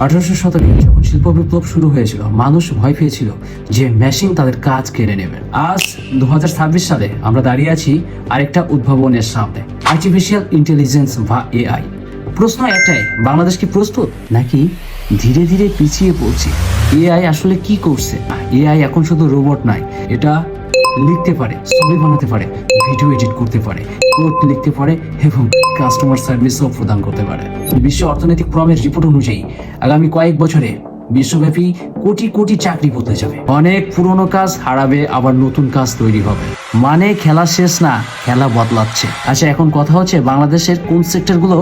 1800 শতকে যখন শিল্প বিপ্লব শুরু হয়েছিল, মানুষ ভয় পেয়েছিল যে মেশিন তাদের কাজ কেড়ে নেবে। আজ 2026 সালে আমরা দাঁড়িয়ে আছি আরেকটা উদ্ভাবনের সামনে, আর্টিফিশিয়াল ইন্টেলিজেন্স বা এআই। প্রশ্ন একটাই, বাংলাদেশ কি প্রস্তুত নাকি ধীরে ধীরে পিছিয়ে পড়ছে? এআই আসলে কি করছে? এআই এখন শুধু রোবট নয়, এটা লিখতে পারে, ছবি বানাতে পারে, ভিডিও এডিট করতে পারে, কোড লিখতে পারে এবং কাস্টমার সার্ভিসও প্রদান করতে পারে। বিশ্ব অর্থনৈতিক ফোরামের রিপোর্ট অনুযায়ী আগামী কয়েক বছরে বিশ্বব্যাপী কোটি কোটি চাকরি বদলে যাবে। অনেক পুরনো কাজ হারাবে, আবার নতুন কাজ তৈরি হবে। মানে খেলা শেষ না, খেলা বদলাচ্ছে। আচ্ছা, এখন কথা হচ্ছে বাংলাদেশের কোন সেক্টরগুলো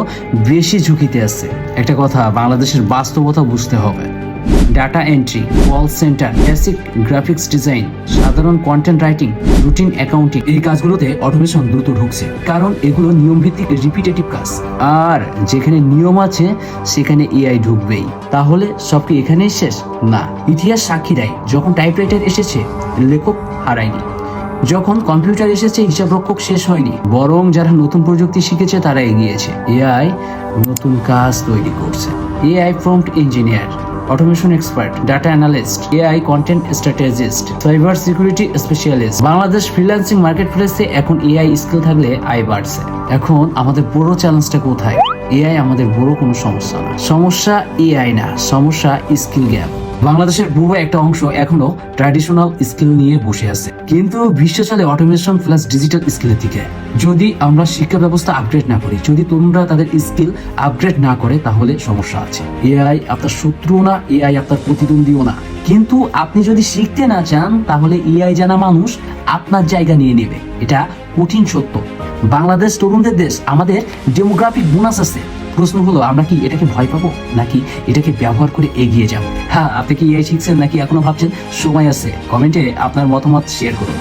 বেশি ঝুঁকিতে আছে। একটা কথা, বাংলাদেশের বাস্তবতা বুঝতে হবে। Data entry, call centre, basic graphics design, সাধারণ কন্টেন্ট রাইটিং, রুটিন অ্যাকাউন্টিং, এই কাজগুলোতে অটোমেশন দ্রুত ঢুকছে, কারণ এগুলো নিয়ম ভিত্তিক রিপিটেটিভ কাজ। আর যেখানে নিয়ম আছে সেখানে এআই ঢুকবেই। তাহলে সব কি এখানেই শেষ? না, ইতিহাস সাক্ষী দেয়, যখন টাইপরাইটার এসেছে লেখক হারায়নি, যখন কম্পিউটার এসেছে হিসাবরক্ষক শেষ হয়নি, বরং যারা নতুন প্রযুক্তি শিখেছে তারা এগিয়েছে। এআই নতুন কাজ তৈরি করছে। AI prompt engineer, automation expert, data analyst, AI content strategist, cyber security specialist. Bangladesh freelancing মার্কেটপ্লেসে এখন এআই স্কিল থাকলে আয় বাড়ছে। এখন আমাদের বড় চ্যালেঞ্জটা কোথায়? এআই আমাদের বড় কোনো সমস্যা না, সমস্যা এআই না, সমস্যা স্কিল গ্যাপ। বাংলাদেশের পুরো একটা অংশ এখনো ট্র্যাডিশনাল স্কিল নিয়ে বসে আছে, কিন্তু বিশ্ব চলে অটোমেশন প্লাস ডিজিটাল স্কিলের দিকে। যদি আমরা শিক্ষা ব্যবস্থা আপগ্রেড না করি, যদি তরুণরা তাদের স্কিল আপগ্রেড না করে, তাহলে সমস্যা আছে। এআই আপনার শত্রু না, এআই আপনার প্রতিদ্বন্দ্বীও না। কিন্তু আপনি যদি শিখতে না চান, তাহলে এআই জানা মানুষ আপনার জায়গা নিয়ে নেবে। এটা কঠিন সত্য। বাংলাদেশ তরুণদের দেশ, আমাদের ডেমোগ্রাফিক বোনাস আছে। প্রশ্ন হলো, আমরা কি এটাকে ভয় পাবো নাকি এটাকে ব্যবহার করে এগিয়ে যাবো? হ্যাঁ, আপনি কি এআই শিখছেন নাকি এখনো ভাবছেন? সময় আছে। কমেন্টে আপনার মতামত শেয়ার করুন।